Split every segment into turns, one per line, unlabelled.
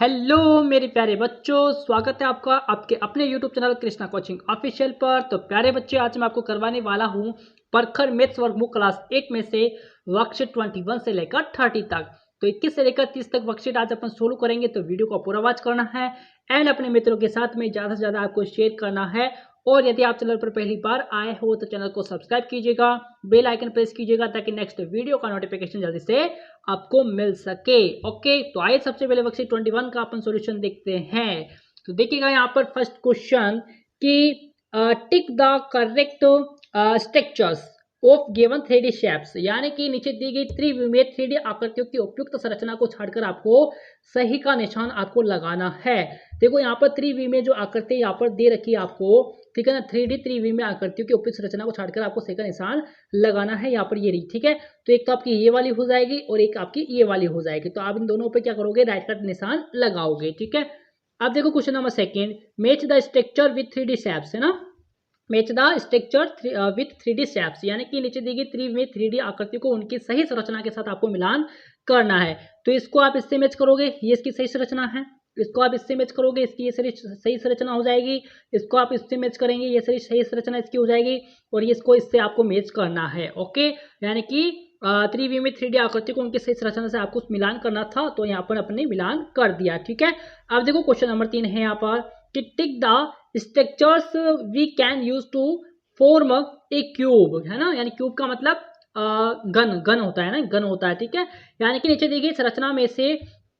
Hello मेरे प्यारे बच्चों, स्वागत है आपका आपके अपने YouTube channel Krishna coaching official पर। तो प्यारे बच्चे, आज मैं आपको करवाने वाला हूँ प्रखर मैथ्स वर्कबुक क्लास 8 में से वर्कशीट 21 से लेकर 30 तक। तो 21 से लेकर 30 तक वर्कशीट आज अपन सोल्व करेंगे, तो वीडियो को पूरा वॉच करना है एंड अपने मित्रों के साथ में ज़्यादा से ज़्यादा आपको शेयर करना है। और यदि आप चैनल पर पहली बार आए हो तो चैनल को सब्सक्राइब कीजिएगा, बेल आइकन प्रेस कीजिएगा ताकि नेक्स्ट वीडियो का नोटिफिकेशन जल्दी से आपको मिल सके। ओके, तो आइए सबसे पहले वर्कशीट 21 का अपन सॉल्यूशन देखते हैं। तो देखिएगा यहाँ पर फर्स्ट क्वेश्चन कि tick the correct structures of given 3D shapes, यानी कि नीचे दी गई त्रिविमीय 3D आकृतियों की उपयुक्त संरचना को छाड़कर आपको सही का निशान आपको लगाना है। देखो यहाँ पर त्रिविमीय जो आकृति यहाँ पर दे रखी है आपको, ठीक है ना, 3D त्रिविमीय आकृतियों की उपयुक्त संरचना को छाड़कर आपको सही का निशान लगाना है। यहाँ पर ये रही, ठीक है। तो एक तो आपकी ये वाली हो जाएगी और एक आपकी ये वाली हो जाएगी। तो आप इन दोनों पे क्या करोगे, राइट का निशान लगाओगे, ठीक है। अब देखो question number second, match the structure with 3D shapes, है ना, match the structure with 3D shapes, यानी कि नीचे दी गई त्रिविमीय 3D आकृति को उनकी सही संरचना के साथ आपको मिलान करना है। तो इसको आप इससे मैच करोगे, ये इसकी सही संरचना है, इसको आप इससे मैच करोगे, इसकी ये सही संरचना हो जाएगी, इसको आप इससे मैच करेंगे, ये सही संरचना इसकी हो जाएगी, और ये इसको इससे आपको मैच करना है। ओके, यानी कि त्रिविमीय 3D आकृति को उनकी सही संरचना से आपको मिलान करना था, तो यहाँ पर अपने मिलान कर दिया, ठीक है। अब देखो क्वेश्चन नंबर 3 है यहाँ पर कि tick the structures we can use to form a cube, है ना, यानी क्यूब का मतलब गन होता है ना, गन होता है, ठीक है। यानी कि नीचे दी गई संरचना में से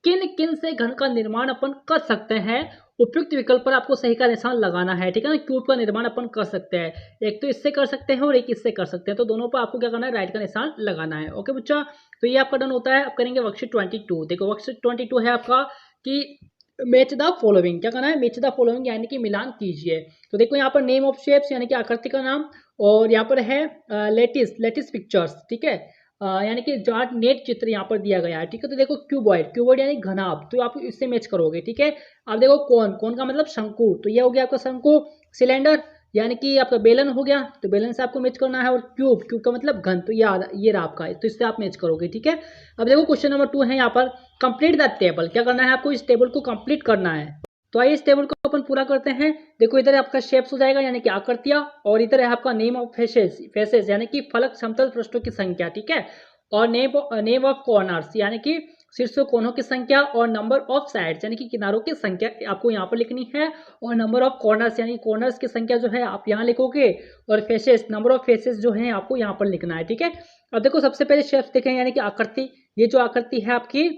किन किन से घन का निर्माण अपन कर सकते हैं, उपयुक्त विकल्प पर आपको सही का निशान लगाना है, ठीक है ना। क्यूब का निर्माण अपन कर सकते हैं, एक तो इससे कर सकते हैं और एक इससे कर सकते हैं, तो दोनों पर आपको क्या करना है, राइट का निशान लगाना है। ओके बच्चा, तो ये आपका डन होता है। अब करेंगे वर्कशीट 22। देखो वर्कशीट 22 है आपका कि मैच द फॉलोइंग, क्या करना है, मैच द फॉलोइंग यानी कि मिलान कीजिए। तो देखो यहाँ पर नेम ऑफ शेप्स यानी कि आकृति का नाम, और यहाँ पर है लेटिस पिक्चर्स, ठीक है, यानी कि जाट नेट चित्र यहाँ पर दिया गया है, ठीक है। तो देखो क्यूबॉइड यानी घनाभ, तो आप इससे मैच करोगे, ठीक है। अब देखो कोन का मतलब शंकु, तो ये हो गया आपका शंकु। सिलेंडर यानी कि आपका बेलन हो गया, तो बेलन से आपको मैच करना है, और क्यूब का मतलब घन, तो ये रहा आपका, तो इससे आप मैच करोगे, ठीक है। अब देखो क्वेश्चन नंबर 2 है यहाँ पर कंप्लीट द टेबल, क्या करना है आपको, इस टेबल को कंप्लीट करना है। तो आइए इस टेबल को अपन पूरा करते हैं। देखो इधर आपका शेप्स हो जाएगा यानी कि आकृतियां, और इधर है आपका नेम ऑफ फेसेस यानी कि फलक समतल पृष्ठों की संख्या, ठीक है, और नेम ऑफ कॉर्नर्स यानी कि शीर्ष कोनों की संख्या, और नंबर ऑफ साइड्स यानी कि किनारों की संख्या आपको यहाँ पर लिखनी है, और नंबर ऑफ कॉर्नर्स यानी कॉर्नर्स की संख्या जो है आप यहाँ लिखोगे, और फेसेस नंबर ऑफ फेसेस जो है आपको यहाँ पर लिखना है, ठीक है। अब देखो सबसे पहले शेप्स देखें यानी कि आकृति, ये जो आकृति है आपकी,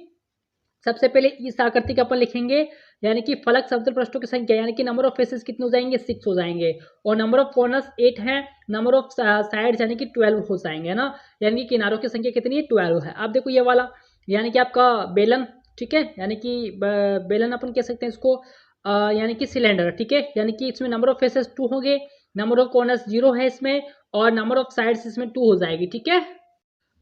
सबसे पहले इस आकृति का अपन लिखेंगे यानी कि फलक समतल पृष्ठों की संख्या, यानी कि नंबर ऑफ फेसेस कितने हो जाएंगे, 6 हो जाएंगे, और नंबर ऑफ कॉर्नर्स 8 है, नंबर ऑफ साइड्स यानी कि 12 हो जाएंगे, है ना, यानी कि किनारों की संख्या कितनी है, 12 है। अब देखो ये वाला यानी कि आपका बेलन, ठीक है, यानी कि बेलन अपन कह सकते हैं इसको, यानी कि सिलेंडर, ठीक है, यानी कि इसमें नंबर ऑफ फेसेस 2 होंगे, नंबर ऑफ कॉर्नर्स 0 है इसमें, और नंबर ऑफ साइड्स इसमें 2 हो जाएगी, ठीक है।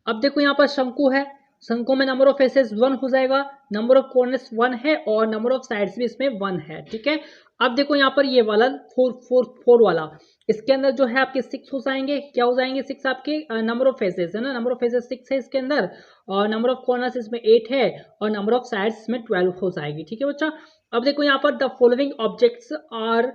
अब देखो यहाँ पर शंकु है, शंकु में नंबर ऑफ फेसेस 1 हो जाएगा, नंबर ऑफ कॉर्नर्स 1 है, और नंबर ऑफ साइड्स भी इसमें 1 है, ठीक है। अब देखो यहाँ पर ये वाला 4 वाला, इसके अंदर जो है आपके 6 हो जाएंगे, क्या हो जाएंगे, 6 आपके नंबर ऑफ फेसेस, है ना, नंबर ऑफ फेसेस 6 है इसके अंदर, और नंबर ऑफ कॉर्नर्स इसमें 8 है, और नंबर ऑफ साइड्स इसमें 12 हो जाएगी, ठीक है बच्चा। अब देखो यहाँ पर the following objects are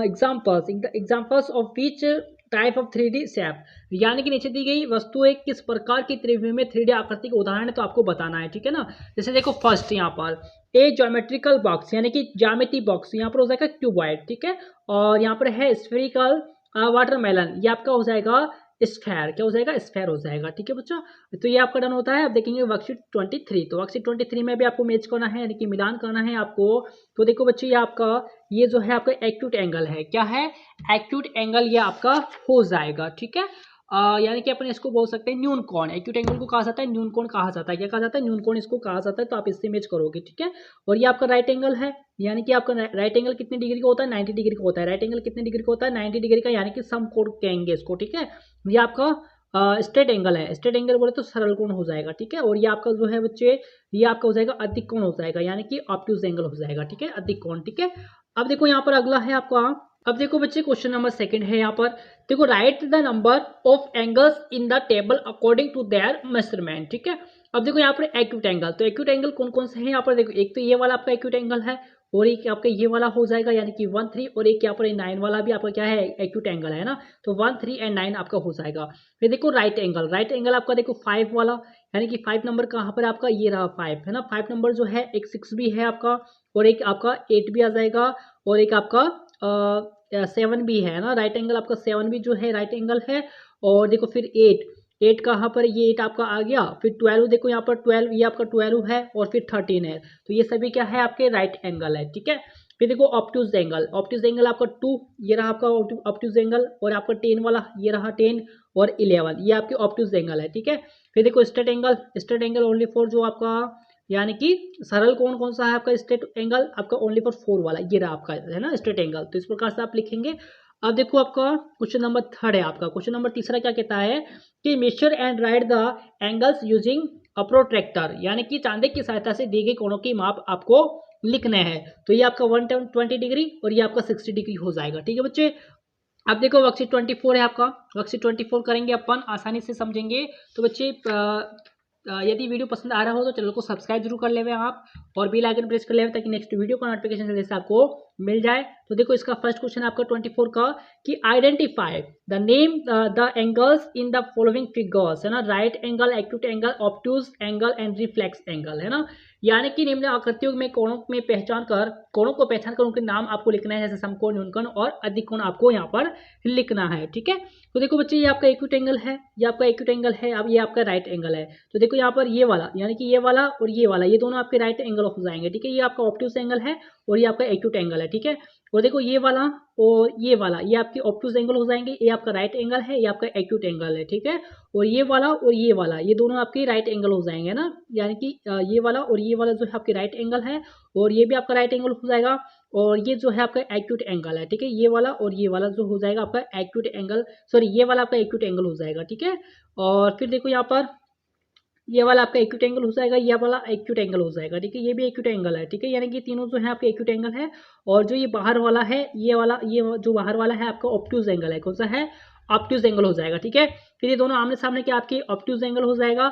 examples of which type of 3D shape, यानी कि नीचे दी गई वस्तुएं किस प्रकार की त्रिविमीय 3D आकृति के उदाहरण है, तो आपको बताना है, ठीक है ना। जैसे देखो फर्स्ट यहाँ पर ए ज्योमेट्रिकल बॉक्स यानी कि ज्यामिति बॉक्स, यहाँ पर हो जाएगा क्यूबॉइड, ठीक है, और यहाँ पर है स्फेरिकल वाटरमेलन, ये आपका हो जाएगा स्फेयर, क्या हो जाएगा, स्फेयर हो जाएगा, ठीक है बच्चों। तो ये आपका डन होता है। अब देखेंगे वर्कशीट 23। तो वर्कशीट 23 में भी आपको मैच करना है यानी कि मिलान करना है आपको। तो देखो बच्चे, ये आपका ये जो है आपका एक्यूट एंगल है, क्या है, एक्यूट एंगल, ये आपका हो जाएगा, ठीक है। यानी कि अपन इसको बोल सकते हैं न्यून कोण, एक्यूट एंगल को कहा जाता है न्यून कोण कहा जाता है, क्या कहा जाता है, न्यून कोण इसको कहा जाता है, तो आप इससे मैच करोगे, ठीक है। और ये आपका राइट एंगल है, यानी कि आपका राइट एंगल कितने डिग्री का होता है, 90 डिग्री का होता है। राइट एंगल कितने डिग्री का होता है, 90 डिग्री का, यानी कि समकोण कहेंगे इसको, ठीक है। ये आपका स्ट्रेट एंगल है, स्ट्रेट एंगल बोले तो सरल कोण हो जाएगा, ठीक है। और ये आपका जो है बच्चे, ये आपका हो जाएगा अधिक कोण हो जाएगा, यानी कि ऑब्ट्यूज एंगल हो जाएगा, ठीक है, अधिक कोण, ठीक है। अब देखो यहाँ पर अगला है आपका, अब देखो बच्चे क्वेश्चन नंबर 2 है यहाँ पर, देखो write the number of angles in the table according to their measurement, ठीक है। अब देखो यहाँ पर एक्यूट एंगल, तो एक्यूट एंगल कौन कौन से हैं यहाँ पर देखो, एक तो ये वाला आपका एक्यूट एंगल है, और एक आपका ये वाला हो जाएगा यानी कि 1 3, और एक यहाँ पर 9 वाला भी आपका क्या है एक्यूट एंगल है ना, तो 1 3 एंड 9 आपका हो जाएगा। फिर देखो राइट एंगल, राइट एंगल आपका देखो 5 वाला, यानी कि 5 नंबर कहाँ पर आपका ये रहा 5 है ना, 5 नंबर जो है एक 6 भी है आपका, और एक आपका 8 भी आ जाएगा, और एक आपका 7 भी है ना, राइट एंगल आपका 7 भी जो है राइट एंगल है। और देखो फिर 8 कहाँ पर, ये 8 आपका आ गया, फिर 12 देखो यहाँ पर 12 ये आपका 12 है, और फिर 13 है, तो ये सभी क्या है आपके राइट एंगल है, ठीक है। फिर देखो ऑब्ट्यूज एंगल, ऑब्ट्यूज एंगल आपका 2, ये रहा आपका ऑब्ट्यूज एंगल, और आपका 10 वाला ये रहा 10, और 11 ये आपके ऑब्ट्यूज एंगल है, ठीक है। फिर देखो straight angle, straight angle only for जो आपका यानी कि सरल कोण कौन सा है आपका स्ट्रेट एंगल आपका ओनली फॉर 4 वाला, ये रहा आपका है ना स्ट्रेट एंगल, तो इस प्रकार से आप लिखेंगे। अब देखो आपका क्वेश्चन नंबर 3 है आपका, क्वेश्चन नंबर तीसरा क्या कहता है कि measure and write the angles using a protractor, यानी कि चांदे की सहायता से दी गई कोणों की माप आपको लिखने हैं। तो ये आपका 120 डिग्री और ये आपका 60 डिग्री हो जाएगा, ठीक है बच्चे। अब देखो वर्कशीट 24 है आपका, वर्कशीट 24 करेंगे अपन, आसानी से समझेंगे। तो बच्चे यदि वीडियो पसंद आ रहा हो तो चैनल को सब्सक्राइब जरूर कर लेवे आप, और बेल आइकन प्रेस कर लेवे ताकि नेक्स्ट वीडियो का नोटिफिकेशन जैसे आपको मिल जाए। तो देखो इसका फर्स्ट क्वेश्चन आपका 24 का कि identify the name the angles in the following figures, है ना, right angle, acute angle, obtuse angle and reflex angle, है ना, यानी कि निम्न आकृतियों में कोणों को पहचान कर उनके नाम आपको लिखना है, जैसे समकोण, न्यूनकोण और अधिक कोण आपको यहाँ पर लिखना है, ठीक है। तो देखो बच्चे ये आपका एक्यूट एंगल है, ये आपका एक्यूट एंगल है, अब ये आपका राइट एंगल है। तो देखो यहाँ पर ये वाला यानी कि ये वाला और ये वाला, ये दोनों आपके राइट एंगल हो जाएंगे, ठीक है। ये आपका ऑब्ट्यूज एंगल है और ये आपका एक्यूट एंगल है, ठीक है। और देखो ये वाला और ये वाला, ये आपके ऑब्ट्यूज एंगल हो जाएंगे, ये आपका राइट एंगल है, ये आपका एक्यूट एंगल है, ठीक है। और ये वाला, ये दोनों आपके राइट एंगल हो जाएंगे ना, यानी कि ये वाला और ये वाला जो है आपके राइट एंगल है, और ये भी आपका राइट एंगल हो जाएगा, और ये जो है आपका एक्यूट एंगल है, ठीक है। ये वाला और ये वाला जो हो जाएगा आपका एक्यूट एंगल, सॉरी ये वाला आपका एक्यूट एंगल हो जाएगा, ठीक है। और फिर देखो यहाँ पर ये वाला आपका एक्यूट एंगल हो जाएगा, ये वाला एक्यूट एंगल हो जाएगा, ठीक है। ये भी एक्यूट एंगल है, ठीक है, यानी कि तीनों जो है आपके एक्यूट एंगल है। और जो ये बाहर वाला है, ये वाला, ये जो बाहर वाला है आपका ऑब्ट्यूज एंगल है, कौन सा है, ऑब्ट्यूज एंगल हो जाएगा, ठीक है। फिर ये दोनों आमने सामने के आपके ऑब्ट्यूज एंगल हो जाएगा।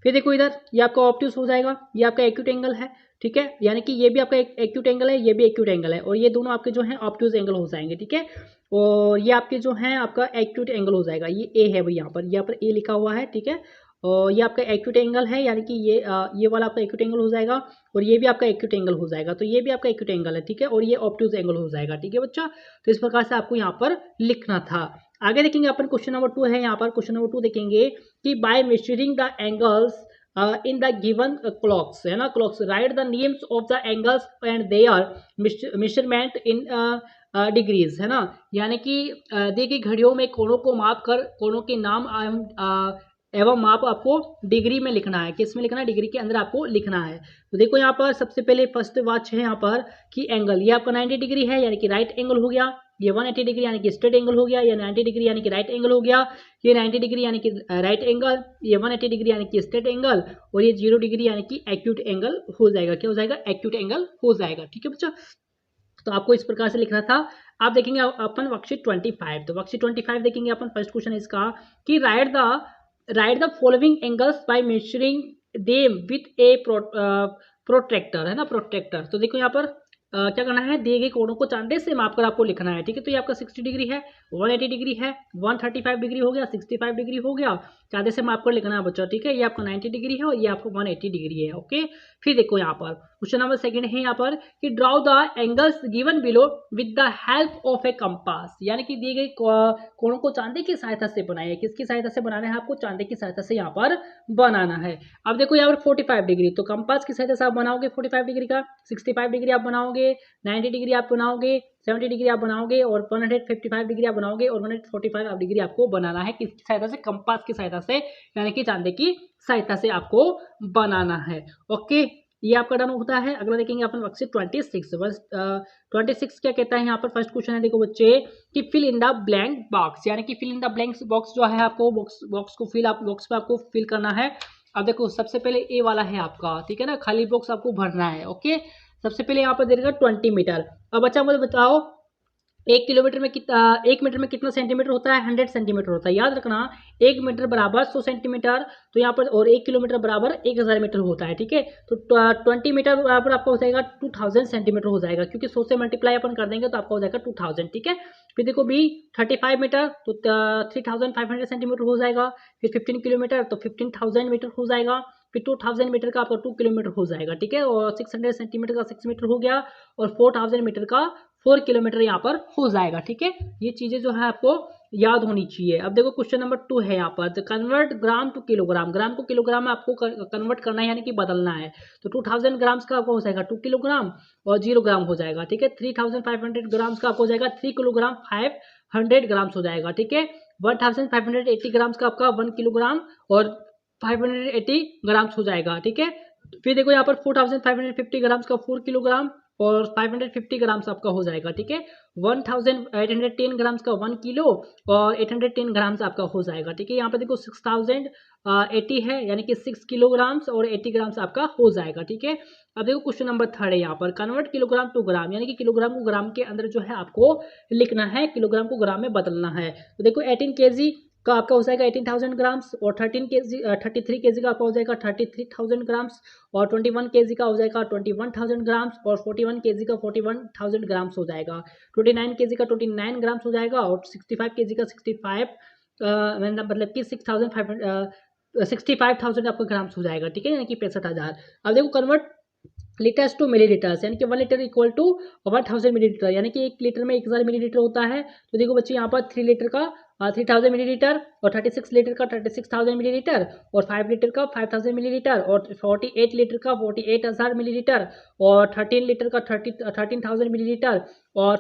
फिर देखो इधर ये आपका ऑब्ट्यूज हो जाएगा, ये आपका एक्यूट एंगल है, ठीक है, यानी कि ये भी आपका एक्यूट एंगल है, ये भी एक्यूट एंगल है, और ये दोनों आपके जो हैं ऑब्ट्यूज एंगल हो जाएंगे, ठीक है। और ये आपके जो हैं आपका एक्यूट एंगल हो जाएगा, ये ए है भाई, यहाँ पर ए लिखा हुआ है, ठीक है। और ये आपका एक्यूट एंगल है, यानी कि ये वाला आपका एक्यूट एंगल हो जाएगा, और ये भी आपका एक्यूट एंगल हो जाएगा, तो ये भी आपका एक्यूट एंगल है, ठीक है। और ये ऑब्ट्यूज एंगल हो जाएगा, ठीक है बच्चा। तो इस प्रकार से आपको यहाँ पर लिखना था। आगे देखेंगे अपन क्वेश्चन नंबर 2 है यहाँ पर, क्वेश्चन नंबर 2 देखेंगे कि by measuring the angles in the given clocks, है ना, clocks, write the names of the angles and their measurement in degrees, है ना, यानी कि दी गई घड़ियों में कोणों को माप कर कोणों के नाम एवं माप आपको डिग्री में लिखना है। किस में लिखना है, डिग्री के अंदर आपको लिखना है। तो देखो यहाँ पर सबसे पहले फर्स्ट वाच है यहाँ पर कि एंगल, ये आपका 90 डिग्री है, यानी कि राइट एंगल हो गया। ये 180 डिग्री यानी कि स्ट्रेट एंगल हो गया, या 90 डिग्री यानी कि राइट एंगल हो गया। ये 90 डिग्री यानी कि राइट एंगल, ये 180 डिग्री यानी कि स्ट्रेट एंगल, और ये 0 डिग्री यानी कि एक्यूट एंगल हो जाएगा। क्या हो जाएगा, एक्यूट एंगल हो जाएगा, ठीक है बच्चा। तो आपको इस प्रकार से लिखना था। आप देखेंगे अपन वर्कशीट 25, तो वर्कशीट 25 देखेंगे अपन, फर्स्ट क्वेश्चन है इसका कि right the following angles by measuring them with A protractor, है ना, प्रोट्रैक्टर। तो देखो यहाँ पर क्या करना है, दिए गए कोणों को चांदे से मापकर आपको लिखना है, ठीक है। तो ये आपका 60 डिग्री है, 180 डिग्री है, 135 डिग्री हो गया, 65 डिग्री हो गया, चांदे से मापकर लिखना है बच्चा, ठीक है। ये आपका 90 डिग्री है और ये आपको 180 डिग्री है, ओके। फिर देखो यहाँ पर क्वेश्चन नंबर 2 है यहाँ पर कि draw the angles given below with the help of A compass, यानी कि दिए गए कोणों को चांदे की सहायता से बनाए। किसकी सहायता से बनाना है आपको, चांदे की सहायता से यहाँ पर बनाना है। अब देखो यहाँ पर 45 डिग्री, तो कंपास की सहायता से आप बनाओगे 45 डिग्री का, 65 डिग्री आप बनाओगे, 90 डिग्री आप बनाओगे, 70 डिग्री आप बनाओगे, और 155 डिग्री आप बनाओगे, और 145 डिग्री आपको बनाना है। किसकी सहायता से, कंपास की सहायता से, यानी कि चांदे की सहायता से आपको बनाना है, ओके। ये आपका डन होता है। अगला देखेंगे अपन वर्कशीट 26, बस 26 क्या कहता है यहाँ पर, फर्स्ट क्वेश्चन है देखो बच्चे कि fill in the blank box, यानी कि fill in the blank box जो है आपको बॉक्स को बॉक्स पे आपको फिल करना है। अब देखो सबसे पहले ए वाला है आपका, ठीक है ना, खाली बॉक्स आपको भरना है, ओके। सबसे पहले यहाँ पर दे देगा 20 मीटर। अब बच्चा मुझे बताओ 1 किलोमीटर में कितना, 1 मीटर में कितना सेंटीमीटर होता है, 100 सेंटीमीटर होता है। याद रखना 1 मीटर बराबर 100 सेंटीमीटर, तो यहाँ पर और 1 किलोमीटर बराबर 1000 मीटर होता है। ठीक है, तो 20 मीटर बराबर आपका हो जाएगा 2000 सेंटीमीटर हो जाएगा, क्योंकि 100 से मल्टीप्लाई अपन कर देंगे तो आपका हो जाएगा 2000। ठीक है, फिर देखो बी 35 मीटर तो 3500 सेंटीमीटर हो जाएगा। फिर 15 किलोमीटर तो 15000 मीटर हो जाएगा। फिर 2000 मीटर का आपका 2 किलोमीटर हो जाएगा। ठीक है, और 600 सेंटीमीटर का 6 मीटर हो गया, और 4000 मीटर का 4 किलोमीटर यहाँ पर हो जाएगा। ठीक है, ये चीजें जो है आपको याद होनी चाहिए। अब देखो क्वेश्चन नंबर 2 है यहाँ पर, कन्वर्ट ग्राम टू किलोग्राम। ग्राम को किलोग्राम में आपको कन्वर्ट करना है, यानी कि बदलना है। तो 2000 ग्राम्स का आपको हो जाएगा 2 किलोग्राम, और 0 ग्राम हो जाएगा। ठीक है, 3500 ग्राम्स का आपको हो जाएगा 3 किलोग्राम 500 ग्राम्स हो जाएगा। ठीक है, 1580 ग्राम्स का आपका 1 किलोग्राम और 580 ग्राम्स हो जाएगा। ठीक है, फिर देखो यहाँ पर 4550 ग्राम्स का 4 किलोग्राम और 550 ग्राम्स आपका हो जाएगा। ठीक है, 1810 ग्राम्स का 1 किलो और 810 ग्राम्स आपका हो जाएगा। ठीक है, यहाँ पर देखो 6080 है, यानी कि 6 किलोग्राम्स और 80 ग्राम्स आपका हो जाएगा। ठीक है, अब देखो क्वेश्चन नंबर 3 है यहाँ पर, कन्वर्ट किलोग्राम टू ग्राम, यानी कि किलोग्राम को ग्राम के अंदर जो है आपको लिखना है, किलोग्राम को ग्राम में बदलना है। तो देखो 18 केजी का आपका हो जाएगा 18,000 ग्राम्स, और 33 केजी का आपका हो जाएगा 33,000 ग्राम्स, और 21 केजी का हो जाएगा 21,000 ग्राम्स, और 41 केजी का 41,000 ग्राम्स हो जाएगा। 29 केजी का 29 ग्राम्स हो जाएगा, और 65 केजी का 65 मतलब कि 65,000 आपका ग्राम्स हो जाएगा। ठीक है, यानी कि 65,000। अब देखो कन्वर्ट लीटर्स टू मिलीलीटर्स, यानी कि 1 लीटर इक्वल टू 1000 मिलीलीटर, यानी कि 1 लीटर में 1000 मिलीलीटर होता है। तो देखो बच्चे यहाँ पर 3 लीटर का 3000 मिलीलीटर, और 36 लीटर का 36,000 मिलीलीटर, और 5 लीटर का 5000 मिलीलीटर, और 48 लीटर का 48,000 मिलीलीटर, और 13 लीटर का 13,000 मिलीलीटर, और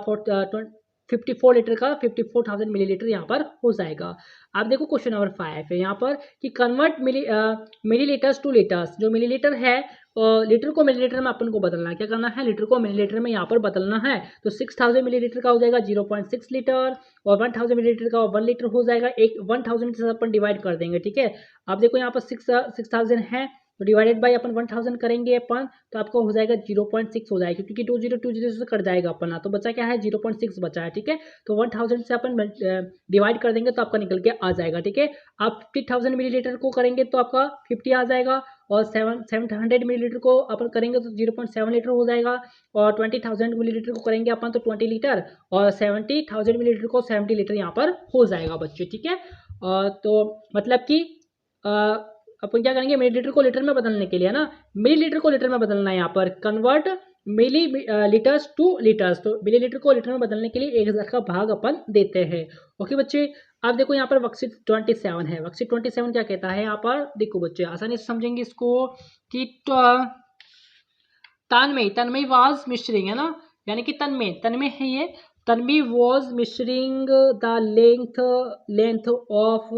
54 लीटर का 54,000 मिलीलीटर यहाँ पर हो जाएगा। आप देखो क्वेश्चन नंबर 5 है यहाँ पर कि कन्वर्ट मिलीलीटर्स टू लीटर्स। जो मिलीलीटर है, लीटर को मिलीलीटर में अपन को बदलना है। क्या करना है, लीटर को मिलीलीटर में यहाँ पर बदलना है। तो 6000 मिलीलीटर का हो जाएगा 0.6 लीटर, और 1000 मिलीलीटर का 1 लीटर हो जाएगा। एक 1000 से अपन डिवाइड कर देंगे। ठीक है, अब देखो यहाँ पर 6000 है, तो डिवाइडेड बाई अपन 1000 करेंगे अपन, तो आपको हो जाएगा 0.6 हो जाएगा, क्योंकि 2020 से कट जाएगा अपना, तो बचा क्या है 0.6 बचा है। ठीक है, तो 1000 से अपन डिवाइड कर देंगे तो आपका निकल के आ जाएगा। ठीक है, आप 50,000 मिलीलीटर को करेंगे तो आपका 50 आ जाएगा, और 700 मिलीलीटर को अपन करेंगे तो 0.7 लीटर हो जाएगा, और 20,000 मिलीलीटर को करेंगे अपन तो 20 लीटर, और 70,000 मिलीलीटर को 70 लीटर यहाँ पर हो जाएगा बच्चे। ठीक है, तो मतलब कि अपन क्या करेंगे, मिलीलीटर को लीटर में बदलने के लिए ना, मिलीलीटर को लीटर में बदलना है यहाँ पर, कन्वर्ट मिली लीटर्स टू लीटर्स। तो मिलीलीटर को लीटर में बदलने के लिए 1000 का भाग अपन देते हैं। ओके बच्चे, अब देखो यहाँ पर वर्कशीट 27 है। वर्कशीट 27 क्या कहता है यहाँ पर, देखो बच्चे आसानी से समझेंगे इसको कि तन्मय वाज मिश्रिंग है ना, यानी कि तन्मय है ये। Tanmay was measuring the length of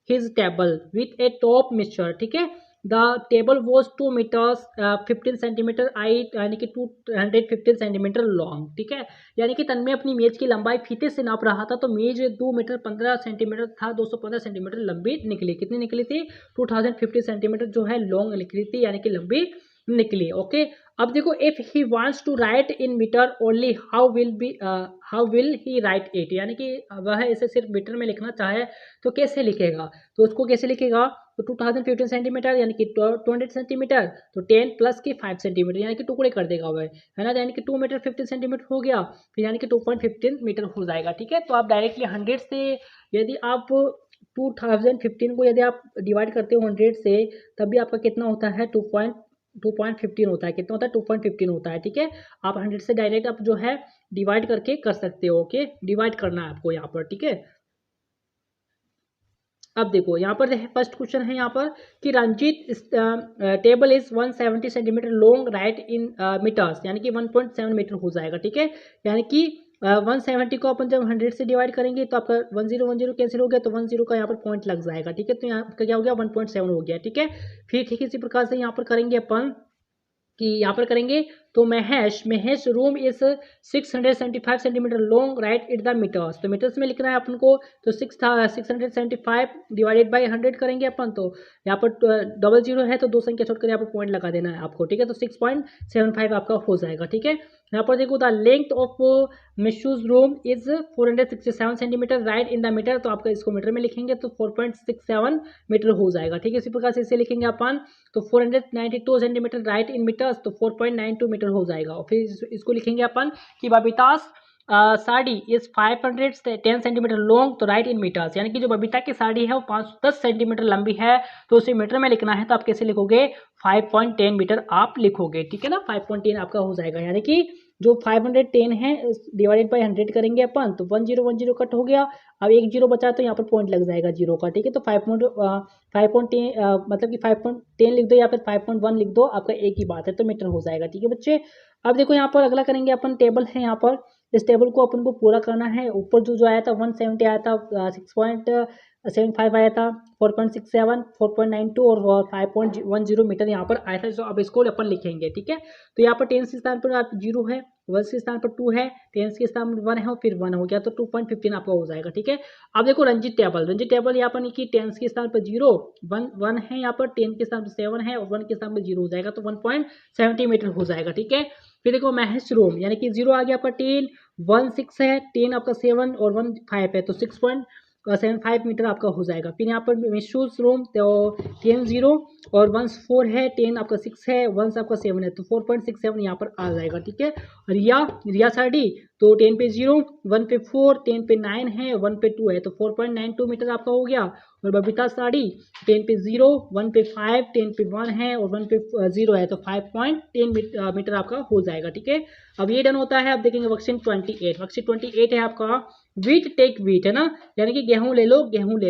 his table with a tape measure. ठीक है, the table was 2 metres 15 centimetre height, यानी कि 215 सेंटीमीटर लॉन्ग। ठीक है, यानी कि तन्मय अपनी मेज की लंबाई फीते से नाप रहा था, तो मेज 2 मीटर 15 सेंटीमीटर था, 215 सेंटीमीटर लंबी निकली। कितनी निकली थी, 2050 सेंटीमीटर जो है लॉन्ग निकली थी, यानी कि लंबी निकली। ओके, अब देखो if he wants to write in metre only how will he write it, यानी कि वह इसे सिर्फ मीटर में लिखना चाहे तो कैसे लिखेगा। तो उसको कैसे लिखेगा, तो 2015 सेंटीमीटर यानी कि 200 सेंटीमीटर, तो 10 प्लस की 5 सेंटीमीटर, यानी कि टुकड़े कर देगा वह, है ना, यानी कि 2 मीटर 15 सेंटीमीटर हो गया, फिर यानी कि 2.15 मीटर हो जाएगा। ठीक है, तो आप डायरेक्टली 100 से यदि आप 2015 को यदि आप डिवाइड करते हो 100 से, तब भी आपका कितना होता है 2.15 होता है। कितना होता है 2.15 होता है। ठीक है, आप 100 से डायरेक्ट आप जो है डिवाइड करके कर सकते हो। ओके, डिवाइड करना है आपको यहाँ पर। ठीक है, अब देखो यहाँ पर फर्स्ट क्वेश्चन है यहाँ पर कि Ranjeet table is 170 centimetre long write in metres, यानी कि 1.7 मीटर हो जाएगा। ठीक है, यानी कि 170 को अपन जब 100 से डिवाइड करेंगे तो आपका 1010 कैंसिल हो गया, तो 10 का यहाँ पर पॉइंट लग जाएगा। ठीक है, तो यहाँ पर क्या हो गया 1.7 हो गया। ठीक है, फिर ठीक इसी प्रकार से यहाँ पर करेंगे अपन कि यहाँ पर करेंगे तो Mahesh room is 675 centimetre long, write it the metres. तो मीटर्स में लिखना है अपन को, तो 675 डिवाइडेड बाई 100 करेंगे अपन। तो यहाँ पर डबल जीरो है तो दो संख्या छोड़कर यहाँ पर पॉइंट लगा देना है आपको, ठीक है। तो 6.75 आपका हो जाएगा, ठीक है। यहाँ पर देखो the length of Mishu's room is 467 centimetre, right in the metre. तो आपका इसको मीटर में लिखेंगे तो 4.67 मीटर हो जाएगा, ठीक है। इसी प्रकार से इसे लिखेंगे अपन, तो 492 सेंटीमीटर, राइट इन मीटर्स, तो 4.92 मीटर हो जाएगा। और फिर इसको लिखेंगे अपन कि बबीतास साड़ी इज 510 सेंटीमीटर लॉन्ग, तो राइट इन मीटर्स, यानी कि जो बबीता की साड़ी है वो 510 सेंटीमीटर लंबी है, तो उसे मीटर में लिखना है। तो आप कैसे लिखोगे, 5.10 मीटर आप लिखोगे, ठीक है ना। 5.10 आपका हो जाएगा, यानी कि जो 510 है डिवाइडेड बाई 100 करेंगे अपन, तो 1010 कट हो गया। अब एक जीरो बचा तो यहाँ पर पॉइंट लग जाएगा जीरो का, ठीक है। तो 5.10 मतलब कि 5.10 लिख दो या फिर 5.1 लिख दो, आपका एक ही बात है, तो मीटर हो जाएगा, ठीक है बच्चे। अब देखो यहाँ पर अगला करेंगे अपन, टेबल है यहाँ पर, इस टेबल को अपन को पूरा करना है। ऊपर जो आया था 170 आया था, 6.75 आया था, 4.67, 4.92 और 5.10 मीटर यहाँ पर आया था। तो अब इसको अपन लिखेंगे, ठीक है। तो यहाँ पर टेंस के स्थान पर आप जीरो है, वर्स के स्थान पर 2 है, टेंस के स्थान पर 1 है और फिर 1 हो गया, तो 2.15 आपका हो जाएगा, ठीक है। अब देखो रंजित टेबल यहाँ पर कि टेंस के स्थान पर 0 1 है, यहाँ पर 10 के स्थान पर 7 है और 1 के स्थान पर 0 हो जाएगा, तो 1.70 मीटर हो जाएगा, ठीक है। फिर देखो महेश रूम, यानी कि 0 आ गया आपका 10, 1 6 है, 10 आपका 7 और 1 5 है, तो 6.75 मीटर आपका हो जाएगा। फिर यहाँ पर मिशूज रूम, तो 10 0 और 1 4 है, 10 आपका 6 है, 1 आपका 7 है, तो 4.67 यहाँ पर आ जाएगा, ठीक है। रिया साड़ी, तो 10 पे 0, 1 पे 4, 10 पे 9 है, 1 पे 2 है, तो 4.92 मीटर आपका हो गया। और बबीता साड़ी 10 पे 0, 1 पे 5, 10 पे 1 है और 1 पे 0 है, तो 5.10 मीटर आपका हो जाएगा, ठीक है। अब ये डन होता है। अब देखेंगे वर्कशीट 28 है आपका, वीट टेक वीट है ना, यानी कि गेहूं ले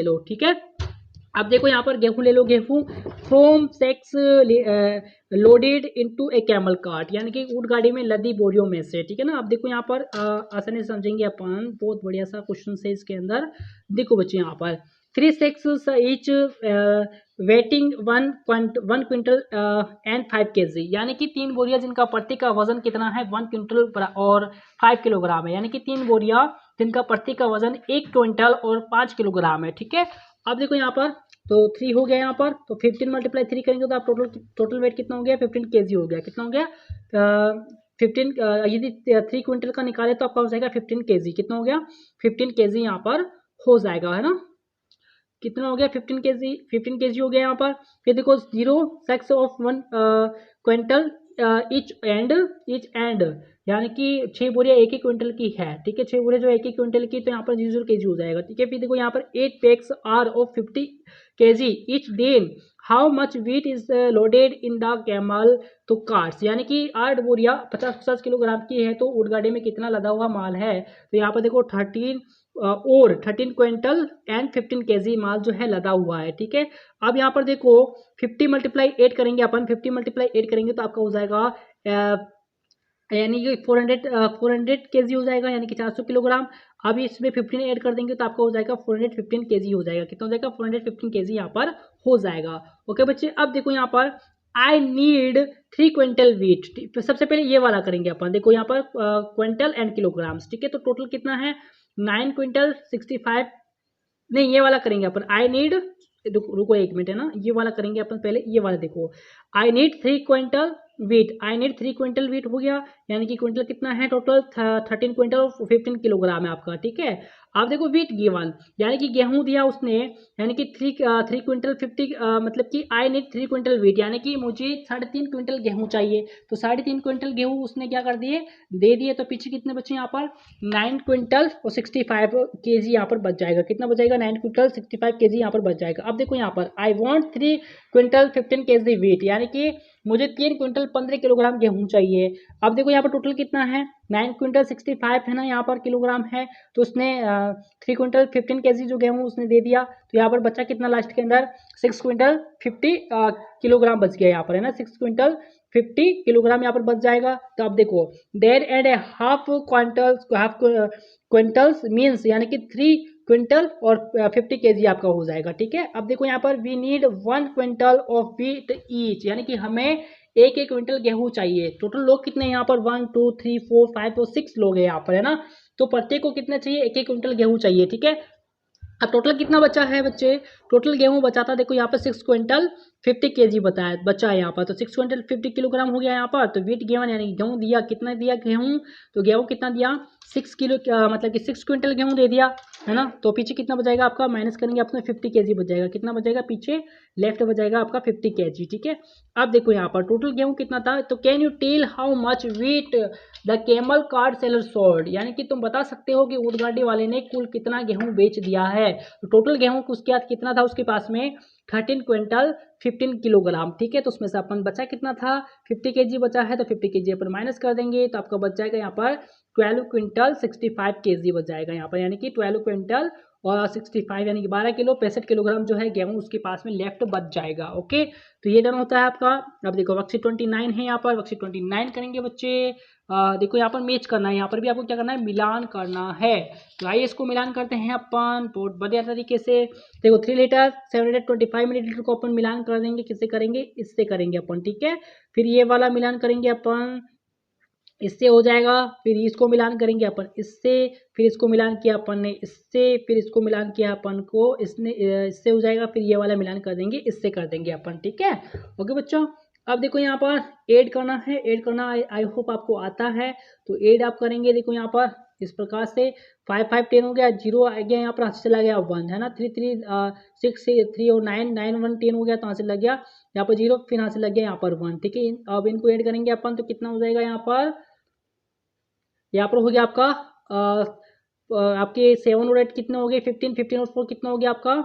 लो, ठीक है। अब देखो यहाँ पर गेहूं ले लो, from sacks loaded into a camel cart, यानी कि ऊंट गाड़ी में लदी बोरियों में से, ठीक है ना। अब देखो यहाँ पर आसानी से समझेंगे अपन, बहुत बढ़िया सा क्वेश्चन है इसके अंदर। देखो बच्चे यहाँ पर 3 sacks each waiting 1 quintal and 5 kg, यानी कि 3 बोरिया जिनका प्रति का वजन कितना है 1 क्विंटल और 5 किलोग्राम है, यानी कि 3 बोरिया जिनका प्रति का वजन 1 क्विंटल और 5 किलोग्राम है, ठीक है। अब देखो यहाँ पर, तो 3 हो गया यहाँ पर, तो 15 × 3 करेंगे तो आप टोटल वेट कितना हो गया, 15 kg हो गया। कितना हो गया, 15, यदि 3 क्विंटल का निकाले तो आपका हो जाएगा 15 kg। कितना हो गया, 15 kg यहाँ पर हो जाएगा, है ना। कितना हो गया, 15 kg हो गया यहाँ पर। फिर देखो 0 sacks of 1 quintal each and, यानी कि 6 बोरियां 1 क्विंटल की है, ठीक है। 6 बोरियां जो 1 क्विंटल की, तो यहाँ पर 0 kg हो जाएगा, ठीक है। फिर देखो यहाँ पर 8 packs are of 50 kg each then how much weight is loaded in the camel two carts, यानी कि 8 बोरियां 50 किलोग्राम की है, तो ऊंट गाड़ी में कितना लदा हुआ माल है। तो यहाँ पर देखो 13 क्विंटल एंड 15 kg माल जो है लदा हुआ है, ठीक है। अब यहाँ पर देखो 50 × 8 करेंगे अपन, 50 × 8 करेंगे तो आपका हो जाएगा यानी कि 400 kg हो जाएगा, यानी कि 400 किलोग्राम। अब इसमें 15 ऐड कर देंगे तो आपका हो जाएगा 415 kg हो जाएगा। कितना हो जाएगा, 415 kg यहाँ पर हो जाएगा। ओके बच्चे, अब देखो यहाँ पर आई नीड 3 क्विंटल वीट। तो सबसे पहले ये वाला करेंगे अपन, देखो यहाँ पर क्विंटल एंड किलोग्राम्स, ठीक है। तो टोटल कितना है 9 क्विंटल 65, नहीं ये वाला करेंगे अपन, आई नीड, रुको 1 मिनट है ना, ये वाला करेंगे अपन पहले। ये वाला देखो, आई नीड 3 क्विंटल वीट हो गया, यानी कि क्विंटल कितना है टोटल 13 क्विंटल और 15 किलोग्राम है आपका, ठीक है। अब देखो वीट गिवन, यानी कि गेहूं दिया उसने, यानी कि 3 क्विंटल 50 मतलब कि आई नीड 3 क्विंटल वीट, यानी कि मुझे 3.5 क्विंटल गेहूं चाहिए। तो 3.5 क्विंटल गेहूं उसने क्या कर दिए, दे दिए। तो पीछे कितने बचे यहाँ पर 9 क्विंटल और 65 kg यहाँ पर बच जाएगा। कितना बच जाएगा, 9 क्विंटल 65 kg यहाँ पर बच जाएगा। अब देखो यहाँ पर I want 3 quintal 15 kg wheat, यानी कि मुझे 3 क्विंटल 15 किलोग्राम गेहूं चाहिए। अब देखो यहाँ पर टोटल कितना है 9 क्विंटल 65 है ना यहाँ पर किलोग्राम है, तो उसने 3 क्विंटल 15 kg जो गेहूं उसने दे दिया। तो यहाँ पर बचा कितना लास्ट के अंदर 6 क्विंटल 50 किलोग्राम बच गया यहाँ पर, है ना। 6 क्विंटल 50 किलोग्राम यहाँ पर बच जाएगा। तो अब देखो there and half quintals means, यानी कि 3 क्विंटल और 50 kg आपका हो जाएगा, ठीक है। अब देखो यहाँ पर we need 1 quintal of wheat each, यानी कि हमें एक एक क्विंटल गेहूं चाहिए। टोटल लोग कितने हैं यहाँ पर 1 2 3 4 5 और 6 लोग हैं यहाँ पर, है ना। तो प्रत्येक को कितना चाहिए, एक एक क्विंटल गेहूं चाहिए, ठीक है। अब टोटल कितना बचा है बच्चे, टोटल गेहूं बचा था, देखो यहाँ पर 6 क्विंटल 50 केजी बताया बचा है यहाँ पर, तो 6 क्विंटल 50 किलोग्राम हो गया यहाँ पर। तो वेट गेवन यानी गेहूं दिया कितना दिया गेहूं, तो गेहूं कितना दिया 6 किलो, मतलब कि 6 क्विंटल गेहूं दे दिया, है ना। तो पीछे कितना बचाएगा आपका, माइनस करेंगे अपने 50 केजी बच कितना बचेगा पीछे, लेफ्ट बचाएगा आपका 50 केजी, ठीक है। अब देखो यहाँ पर टोटल गेहूं कितना था, तो can you tell how much weight the camel cart seller sold, यानी कि तुम बता सकते हो कि ऊँटगाड़ी वाले ने कुल कितना गेहूं बेच दिया है। तो टोटल गेहूं उसके बाद कितना था उसके पास में 13 क्विंटल 15 किलोग्राम, ठीक है। तो उसमें से अपन बचा कितना था 50 केजी बचा है, तो 50 केजी अपन माइनस कर देंगे, तो आपका बच जाएगा यहाँ पर 12 क्विंटल 65 केजी बच जाएगा यहाँ पर, यानी कि 12 क्विंटल और 65 यानी कि 12 किलो 65 किलोग्राम जो है गेहूं उसके पास में लेफ्ट बच जाएगा। ओके, तो ये डन होता है आपका। अब देखो वर्कशीट 29 है यहाँ पर, वर्कशीट 29 करेंगे बच्चे। देखो यहाँ पर मैच करना है, यहाँ पर भी आपको क्या करना है, मिलान करना है। तो आइए इसको मिलान करते हैं अपन बहुत बढ़िया तरीके से। देखो 3 लीटर 725 मिलीलीटर को अपन मिलान कर देंगे, किससे करेंगे, इससे करेंगे अपन, ठीक है। फिर ये वाला मिलान करेंगे अपन, इससे हो जाएगा। फिर इसको मिलान करेंगे अपन इससे, फिर इसको मिलान किया अपन ने इससे, फिर इसको मिलान किया अपन को इससे हो जाएगा। फिर ये वाला मिलान कर देंगे, इससे कर देंगे अपन, ठीक है। ओके बच्चों, अब देखो यहाँ पर ऐड करना है, ऐड करना आई होप आपको आता है। तो ऐड आप करेंगे, देखो यहाँ पर इस प्रकार से 5 5 10 हो गया, 0 आ गया यहाँ पर, हाथ से चला गया 1, है ना। 3 3 6 3 और 9 9 1 10 हो गया, तो यहाँ से लग गया यहाँ पर 0, फिर यहाँ से लग गया यहाँ पर 1, ठीक है। अब इनको ऐड करेंगे अपन, तो कितना हो जाएगा यहाँ पर हो गया आपका आपके 7 और 8 कितने हो गए 15 15 और 4 कितना हो गया आपका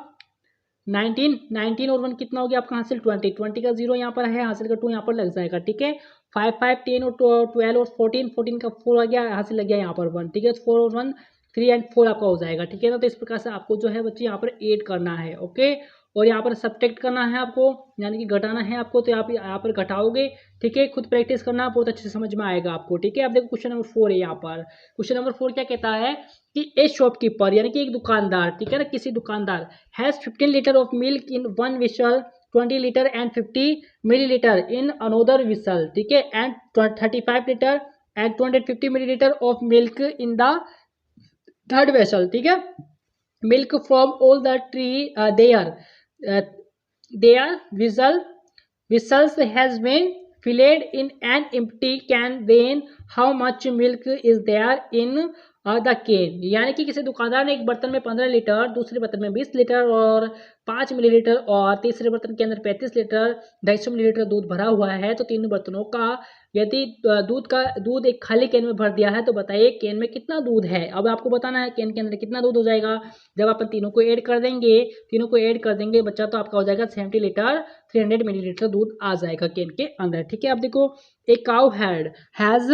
19 19 और 1 कितना हो गया आपका हासिल 20 20 का 0 यहाँ पर है, हासिल का 2 यहाँ पर लग जाएगा, ठीक है। 5 5 10 और 12 और 14 14 का 4 आ गया, हासिल लग गया यहाँ पर 1, ठीक है। 4 और 1 3 एंड 4 आपका हो जाएगा, ठीक है ना। तो इस प्रकार से आपको जो है बच्चे यहाँ पर ऐड करना है, ओके। और यहाँ पर सब्ट्रैक्ट करना है आपको, यानी कि घटाना है आपको, तो आप यहाँ पर घटाओगे, ठीक है। खुद प्रैक्टिस करना, बहुत अच्छे से समझ में आएगा आपको, ठीक है। अब देखो क्वेश्चन नंबर 4 है यहाँ पर। क्वेश्चन नंबर 4 क्या कहता है कि ए शॉपकीपर यानी कि एक दुकानदार, ठीक है ना, किसी दुकानदार has 15 litre of milk in one we shall, 20 litre and 50 millilitre in another we shall, ठीक है, and 35 litre and 250 millilitre of milk in the third vessel, ठीक है। Milk from all the tree their vessels has been filled in an empty can, then how much milk is there in the can, यानी कि किसी दुकानदार ने एक बर्तन में 15 लीटर, दूसरे बर्तन में 20 लीटर और 5 मिलीलीटर और तीसरे बर्तन के अंदर 35 लीटर 250 मिलीलीटर दूध भरा हुआ है। तो तीनों बर्तनों का यदि दूध एक खाली कैन में भर दिया है, तो बताइए कैन में कितना दूध है। अब आपको बताना है कैन के अंदर कितना दूध हो जाएगा। जब अपन तीनों को ऐड कर देंगे बच्चा, तो आपका हो जाएगा 70 लीटर 300 मिलीलीटर दूध आ जाएगा कैन के अंदर, ठीक है। अब देखो एक cow has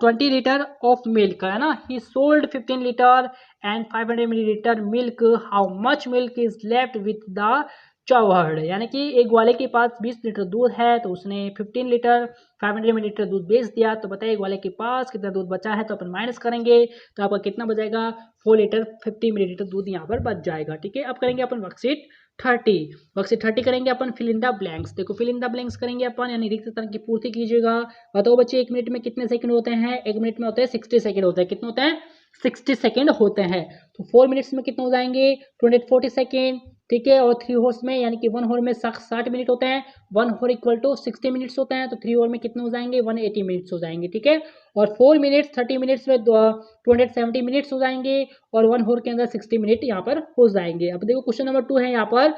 20 litre of milk, है ना। He sold 15 litre and 500 millilitre milk, how much milk is left with the चौहड़, यानी कि एक ग्वाले के पास 20 लीटर दूध है, तो उसने 15 लीटर 500 मिलीलीटर दूध बेच दिया। तो बताइए ग्वाले के पास कितना दूध बचा है, तो अपन माइनस करेंगे, तो आपका कितना बचेगा 4 लीटर 50 मिलीलीटर दूध यहाँ पर बच जाएगा, ठीक है। अब करेंगे अपन वर्कशीट 30 करेंगे अपन, फिल इन द ब्लैंक्स। देखो फिल इन द ब्लैंक्स करेंगे अपन, यानी रिक्त स्थान की पूर्ति कीजिएगा। बताओ बच्चे 1 मिनट में कितने सेकंड होते हैं, 1 मिनट में होते हैं 60 सेकंड होते हैं, कितने होते हैं 60 सेकंड होते हैं। तो 4 मिनट्स में कितना हो जाएंगे 240 सेकंड, ठीक है। और 3 हॉर्स में यानी कि 1 हॉर में 60 मिनट होते हैं, 1 हॉर इक्वल टू 60 मिनट्स होते हैं, तो 3 हॉर में कितने हो जाएंगे 180 मिनट्स हो जाएंगे, ठीक है। और 4 मिनट्स 30 मिनट्स में 270 मिनट्स हो जाएंगे, और 1 हॉर के अंदर 60 मिनट यहाँ पर हो जाएंगे। अब देखो क्वेश्चन नंबर 2 है यहाँ पर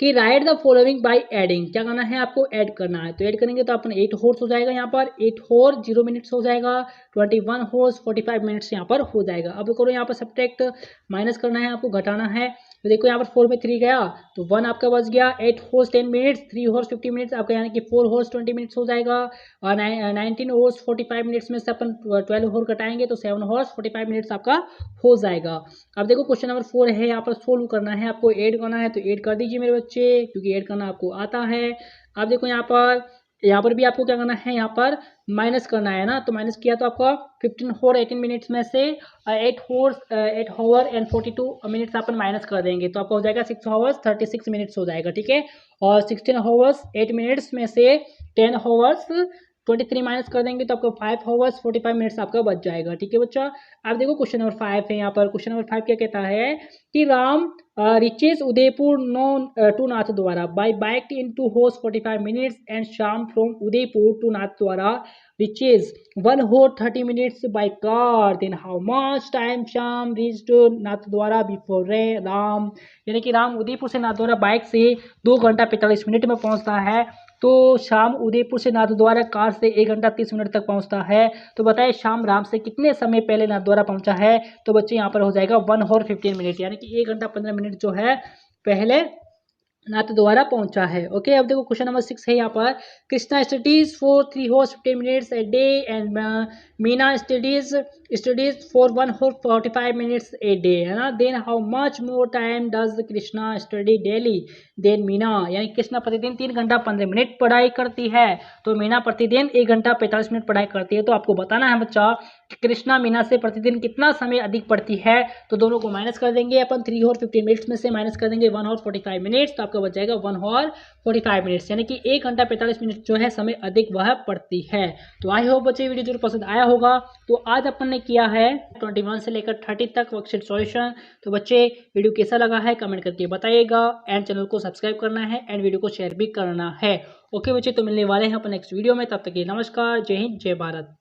कि right the following by adding, क्या करना है आपको ऐड करना है। तो ऐड करेंगे तो अपन 8 हॉर्स हो जाएगा, यहाँ पर 8 हॉर 0 मिनट्स हो जाएगा, 21 हॉर्स 45 मिनट्स यहाँ पर हो जाएगा। अब करो यहाँ पर सब्ट्रैक्ट, माइनस करना है आपको, घटाना है। तो देखो यहाँ पर 4 में 3 गया, तो 1 आपका बच गया। 8 हॉर्स 10 मिनट्स, 3 हॉर्स 50 मिनट्स आपका, यानी कि 4 हॉर्स 20 मिनट्स हो जाएगा। और 19 हॉर्स 45 मिनट्स में से अपन 12 हॉर्स घटाएंगे, तो 7 हॉर्स 45 मिनट्स आपका हो जाएगा। अब देखो क्वेश्चन नंबर 4 है, यहाँ पर सोल्व करना है आपको, ऐड करना है, तो ऐड कर दीजिए मेरे बच्चे, क्योंकि ऐड करना आपको आता है। अब देखो यहाँ पर यहाँ पर भी आपको क्या करना है, यहाँ पर माइनस करना है ना। तो माइनस किया तो आपका 15 और 18 मिनट्स में से 8 our and 42 minutes upon minus कर देंगे तो आपका हो जाएगा 6 आवर्स 36 मिनट्स हो जाएगा, ठीक है। और 16 आवर्स 8 मिनट्स में से 10 आवर्स 23 माइनस कर देंगे तो आपको 5 आवर्स 45 मिनट्स आपका बच जाएगा, ठीक है बच्चा। अब देखो क्वेश्चन नंबर 5 है। यहाँ पर क्वेश्चन नंबर 5 क्या कहता है कि Ram reaches Udaipur to Nathdwara by bike into horse 45 minutes and Sham from Udaipur to Nathdwara reaches 1 hour 30 minutes by car. Then how much time Sham reached Nathdwara before Ram? यानी कि राम उदयपुर से Nathdwara bike से 2 घंटा 45 minute में पहुंचता है, तो शाम उदयपुर से नाथद्वारा कार से 1 घंटा 30 मिनट तक पहुंचता है। तो बताइए शाम राम से कितने समय पहले नाथद्वारा पहुंचा है। तो बच्चे यहाँ पर हो जाएगा 1 और 15 मिनट, यानी कि 1 घंटा 15 मिनट जो है पहले नाथद्वारा पहुंचा है। ओके, अब देखो क्वेश्चन नंबर 6 है। यहाँ पर Krishna studies for 3 hours 15 minutes a day and Meena studies for 1 hour 45 minutes a day, है ना। Then how much more time does Krishna study daily than Meena, यानी कृष्णा प्रतिदिन 3 घंटा 15 मिनट पढ़ाई करती है, तो मीना प्रतिदिन 1 घंटा 45 मिनट पढ़ाई करती है। तो आपको बताना है बच्चा कि कृष्णा मीना से प्रतिदिन कितना समय अधिक पढ़ती है। तो दोनों को माइनस कर देंगे अपन, 3 और 15 मिनट्स में से माइनस कर देंगे 1 और 45 मिनट्स, तो आपका बच जाएगा 1 और 45 मिनट्स, यानी कि 1 घंटा 45 मिनट जो है समय अधिक वह पढ़ती है। तो आई होप बच्चे वीडियो जरूर पसंद आया होगा। तो आज अपन ने किया है 21 से लेकर 30 तक वर्कशीट सॉल्यूशन। तो बच्चे वीडियो कैसा लगा है कमेंट करके बताइएगा, एंड चैनल को सब्सक्राइब करना है एंड वीडियो को शेयर भी करना है। ओके बच्चे, तो मिलने वाले हैं अपन नेक्स्ट वीडियो में, तब तक के नमस्कार, जय हिंद, जय भारत।